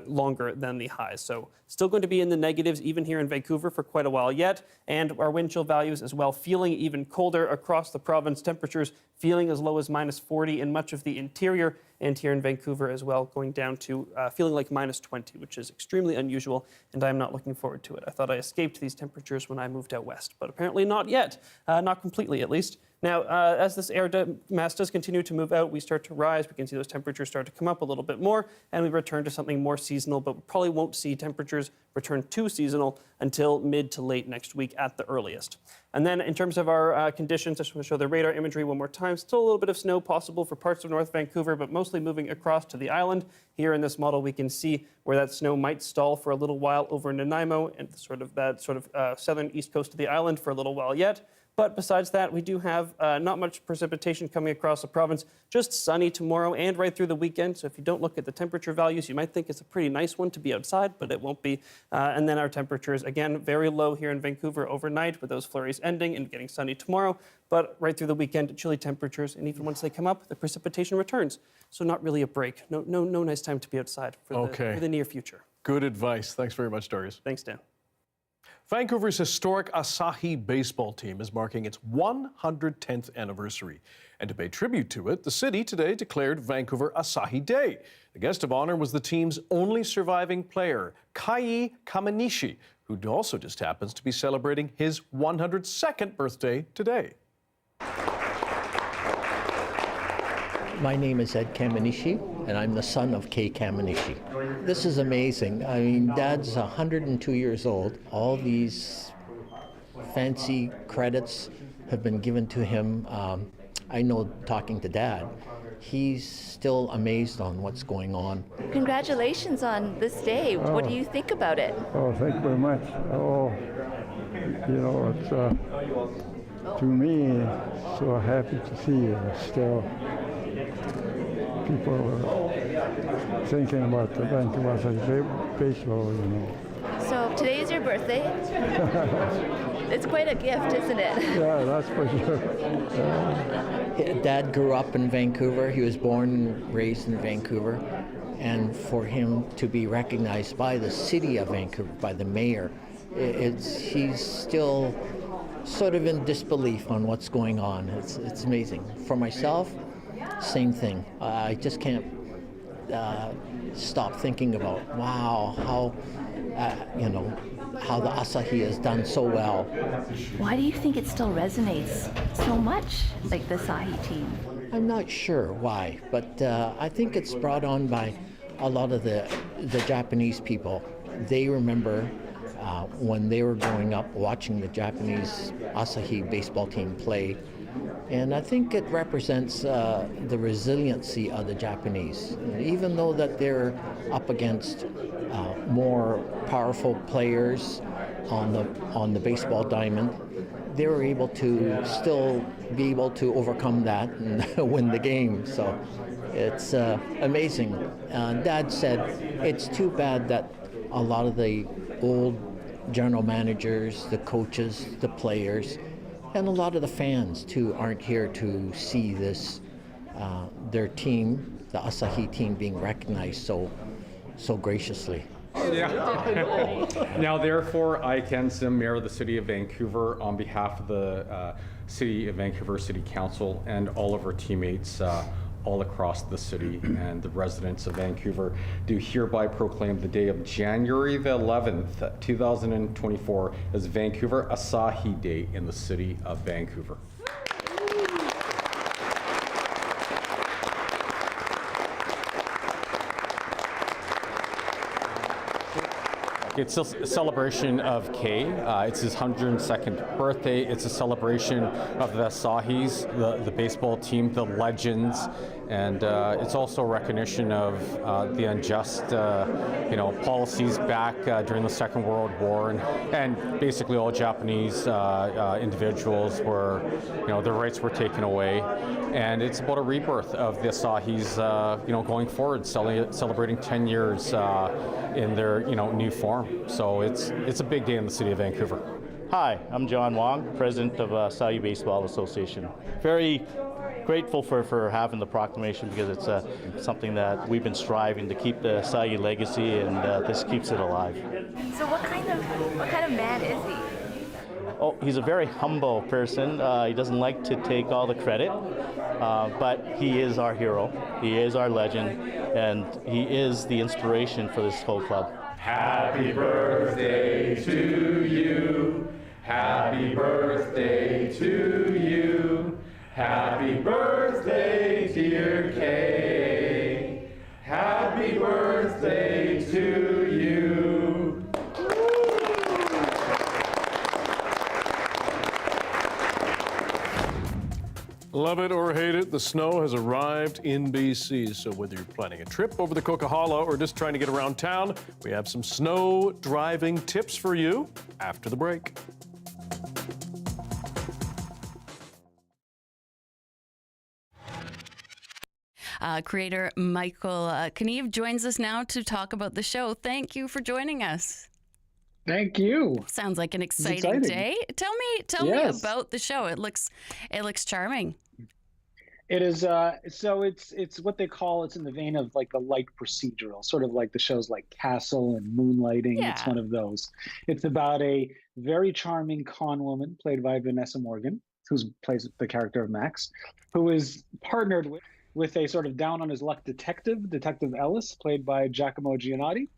longer than the highs. So still going to be in the negatives even here in Vancouver for quite a while yet, and our wind chill values as well feeling even colder across the province. Temperatures feeling as low as -40 in much of the interior, and here in Vancouver as well, going down to feeling like -20, which is extremely unusual, and I'm not looking forward to it. I thought I escaped these temperatures when I moved out west, but apparently not yet, not completely at least. Now, as this air mass does continue to move out, we start to rise. We can see those temperatures start to come up a little bit more, and we return to something more seasonal, but we probably won't see temperatures return to seasonal until mid to late next week at the earliest. And then in terms of our conditions, I just want to show the radar imagery one more time. Still a little bit of snow possible for parts of North Vancouver, but mostly moving across to the island. Here in this model, we can see where that snow might stall for a little while over Nanaimo and that southern east coast of the island for a little while yet. But besides that, we do have not much precipitation coming across the province, just sunny tomorrow and right through the weekend. So if you don't look at the temperature values, you might think it's a pretty nice one to be outside, but it won't be. And then our temperatures, again, very low here in Vancouver overnight, with those flurries ending and getting sunny tomorrow. But right through the weekend, chilly temperatures, and even once they come up, the precipitation returns. So not really a break. No nice time to be outside for the near future. Good advice. Thanks very much, Darius. Thanks, Dan. Vancouver's historic Asahi baseball team is marking its 110th anniversary. And to pay tribute to it, the city today declared Vancouver Asahi Day. The guest of honor was the team's only surviving player, Kai Kamenishi, who also just happens to be celebrating his 102nd birthday today. My name is Ed Kamenishi, and I'm the son of Kay Kamenishi. This is amazing. I mean, Dad's 102 years old. All these fancy credits have been given to him. I know, talking to Dad, he's still amazed on what's going on. Congratulations on this day. What do you think about it? Oh, thank you very much. Oh, you know, it's to me, so happy to see still people thinking about the Vancouver Asahi baseball, you know. So today is your birthday. It's quite a gift, isn't it? Yeah, that's for sure. Dad grew up in Vancouver. He was born and raised in Vancouver. And for him to be recognized by the city of Vancouver, by the mayor, he's still sort of in disbelief on what's going on. It's amazing. For myself, same thing. I just can't stop thinking about, wow, how, how the Asahi has done so well. Why do you think it still resonates so much, like the Asahi team? I'm not sure why, but I think it's brought on by a lot of the Japanese people. They remember when they were growing up watching the Japanese Asahi baseball team play. And I think it represents the resiliency of the Japanese. Even though that they're up against more powerful players on the baseball diamond, they were able to still be able to overcome that and win the game. So it's amazing. Dad said it's too bad that a lot of the old general managers, the coaches, the players, and a lot of the fans too aren't here to see this, their team, the Asahi team, being recognized so graciously. Yeah. Now, therefore, I, Ken Sim, Mayor of the City of Vancouver, on behalf of the City of Vancouver City Council and all of our teammates all across the city and the residents of Vancouver, do hereby proclaim the day of January the 11th, 2024 as Vancouver Asahi Day in the City of Vancouver. It's a celebration of Kay. It's his 102nd birthday. It's a celebration of the Asahis, the baseball team, the legends, and it's also a recognition of the unjust, policies back during the Second World War, and basically all Japanese individuals were, their rights were taken away, and it's about a rebirth of the Asahis, going forward, celebrating 10 years in their, new form. So it's a big day in the City of Vancouver. Hi, I'm John Wong, President of Asahi Baseball Association. Very grateful for having the proclamation, because it's something that we've been striving to keep the Asahi legacy, and this keeps it alive. So what kind of man is he? Oh, he's a very humble person. He doesn't like to take all the credit, but he is our hero. He is our legend, and he is the inspiration for this whole club. Happy birthday to you. Happy birthday to you. Happy birthday, dear Kay. Happy birthday to you. Love it or hate it, the snow has arrived in BC. So whether you're planning a trip over the Coquihalla or just trying to get around town, we have some snow driving tips for you after the break. Creator Michael Knieve joins us now to talk about the show. Thank you for joining us. Thank you. Sounds like an exciting day. Tell me about the show. It looks charming. It is so it's what they call, it's in the vein of like the light procedural, sort of like the shows like Castle and Moonlighting. Yeah. It's one of those. It's about a very charming con woman played by Vanessa Morgan, who plays the character of Max, who is partnered with a sort of down on his luck Detective Ellis, played by Giacomo Giannotti.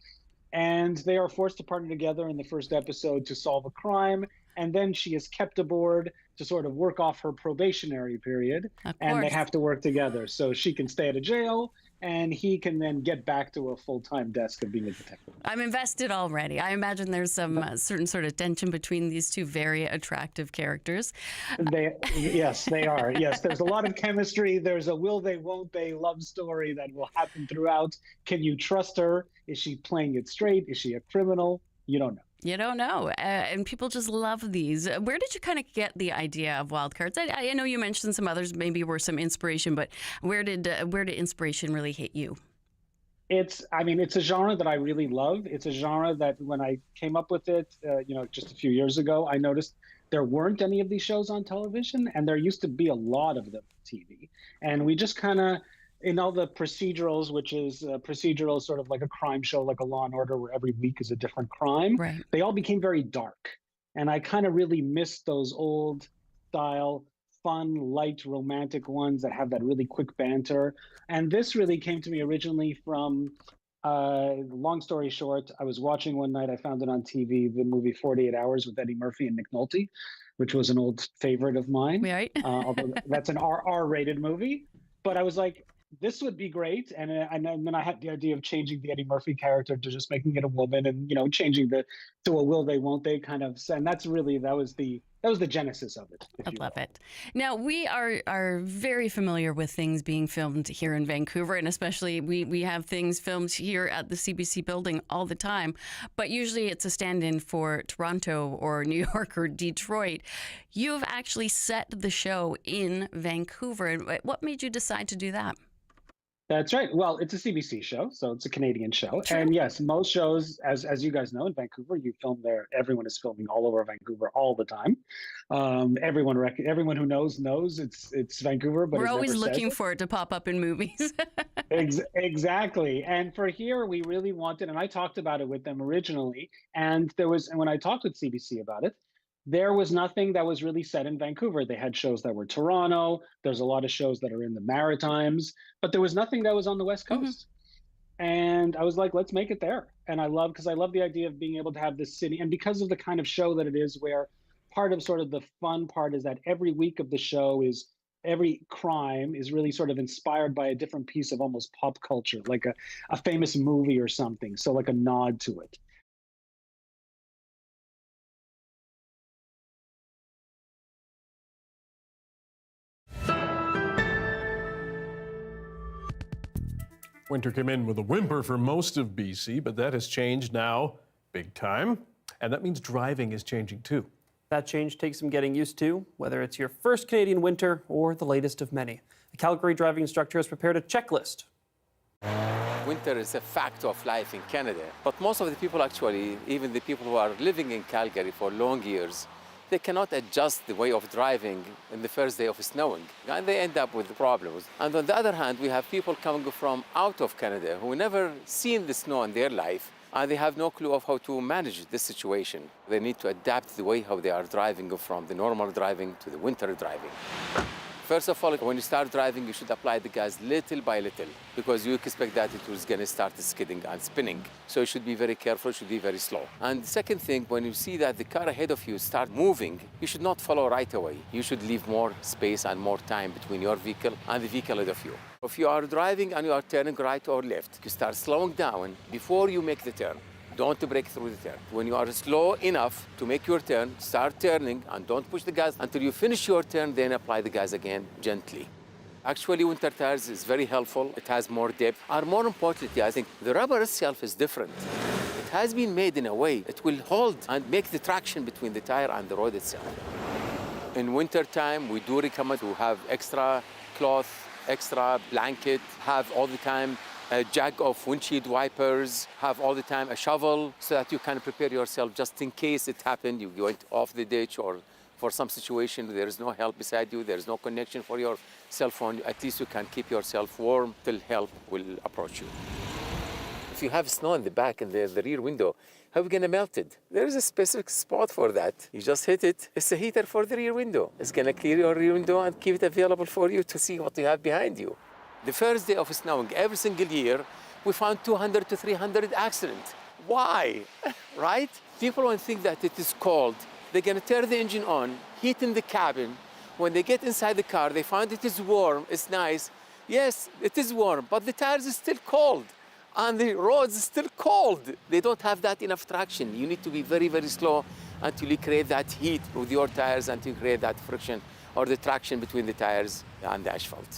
And they are forced to partner together in the first episode to solve a crime. And then she is kept aboard to sort of work off her probationary period. And they have to work together. So she can stay at a jail and he can then get back to a full-time desk of being a detective. I'm invested already. I imagine there's some certain sort of tension between these two very attractive characters. Yes, they are. Yes, there's a lot of chemistry. There's a will they, won't they love story that will happen throughout. Can you trust her? Is she playing it straight? Is she a criminal? You don't know. You don't know. And people just love these. Where did you kind of get the idea of Wildcards? I know you mentioned some others maybe were some inspiration, but where did inspiration really hit you? It's a genre that I really love. It's a genre that when I came up with it, just a few years ago, I noticed there weren't any of these shows on television, and there used to be a lot of them on TV. And we just kind of, in all the procedurals, which is procedural, sort of like a crime show, like a Law and Order, where every week is a different crime. Right. They all became very dark, and I kind of really missed those old style, fun, light, romantic ones that have that really quick banter. And this really came to me originally from, long story short, I was watching one night, I found it on TV, the movie 48 Hours with Eddie Murphy and Nick Nolte, which was an old favorite of mine. Right. Although that's an R-rated movie. But I was like, this would be great. And then I had the idea of changing the Eddie Murphy character to just making it a woman, and changing to a will they, won't they kind of. And that's really that was the genesis of it. I love it. Now, we are very familiar with things being filmed here in Vancouver, and especially we have things filmed here at the CBC building all the time, but usually it's a stand-in for Toronto or New York or Detroit. You've actually set the show in Vancouver. What made you decide to do that? That's right. Well, it's a CBC show, so it's a Canadian show. True. And yes, most shows, as you guys know, in Vancouver, you film there. Everyone is filming all over Vancouver all the time. Everyone who knows it's Vancouver, but we're always looking for it to pop up in movies. Exactly. And for here, we really wanted, and I talked about it with them originally, and when I talked with CBC about it, there was nothing that was really set in Vancouver. They had shows that were Toronto. There's a lot of shows that are in the Maritimes, but there was nothing that was on the West Coast. Mm-hmm. And I was like, let's make it there. And I love the idea of being able to have this city. And because of the kind of show that it is, where part of sort of the fun part is that every week of the show is, every crime is really sort of inspired by a different piece of almost pop culture, like a famous movie or something. So like a nod to it. Winter came in with a whimper for most of BC, but that has changed now, big time. And that means driving is changing too. That change takes some getting used to, whether it's your first Canadian winter or the latest of many. The Calgary driving instructor has prepared a checklist. Winter is a fact of life in Canada, but most of the people actually, even the people who are living in Calgary for long years, they cannot adjust the way of driving in the first day of snowing, and they end up with problems. And on the other hand, we have people coming from out of Canada who never seen the snow in their life, and they have no clue of how to manage this situation. They need to adapt the way how they are driving from the normal driving to the winter driving. First of all, when you start driving, you should apply the gas little by little, because you expect that it was going to start skidding and spinning. So you should be very careful, you should be very slow. And the second thing, when you see that the car ahead of you start moving, you should not follow right away. You should leave more space and more time between your vehicle and the vehicle ahead of you. If you are driving and you are turning right or left, you start slowing down before you make the turn. Don't break through the turn. When you are slow enough to make your turn, start turning and don't push the gas until you finish your turn, then apply the gas again gently. Actually, winter tires is very helpful. It has more depth. And more importantly, I think the rubber itself is different. It has been made in a way it will hold and make the traction between the tire and the road itself. In winter time, we do recommend to have extra cloth, extra blanket, have all the time a jug of windshield wipers, have all the time a shovel so that you can prepare yourself just in case it happened, you went off the ditch or for some situation, there is no help beside you, there is no connection for your cell phone, at least you can keep yourself warm till help will approach you. If you have snow in the back and the rear window, how are we gonna melt it? There is a specific spot for that. You just hit it. It's a heater for the rear window. It's gonna clear your rear window and keep it available for you to see what you have behind you. The first day of snowing, every single year, we found 200 to 300 accidents. Why? Right? People won't think that it is cold. They're gonna turn the engine on, heat in the cabin. When they get inside the car, they find it is warm, it's nice. Yes, it is warm, but the tires is still cold. And the roads is still cold. They don't have that enough traction. You need to be very, very slow until you create that heat with your tires, until you create that friction or the traction between the tires and the asphalt.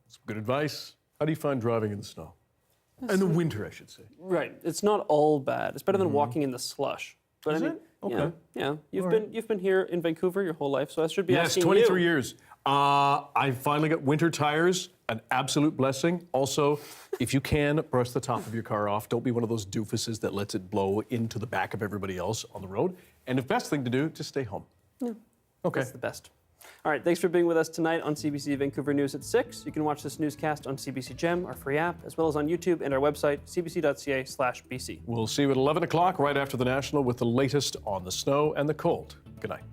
Some good advice. How do you find driving in the snow? In the winter, I should say. Right. It's not all bad. It's better than walking in the slush. But Is I mean, it? Okay. Yeah. You've been here in Vancouver your whole life, so I should be Yes, asking 23 you. years. I finally got winter tires, an absolute blessing. Also, if you can, brush the top of your car off. Don't be one of those doofuses that lets it blow into the back of everybody else on the road. And the best thing to do, just stay home. Yeah. Okay. That's the best. All right, thanks for being with us tonight on CBC Vancouver News at 6. You can watch this newscast on CBC Gem, our free app, as well as on YouTube and our website, cbc.ca/BC. We'll see you at 11 o'clock right after the National with the latest on the snow and the cold. Good night.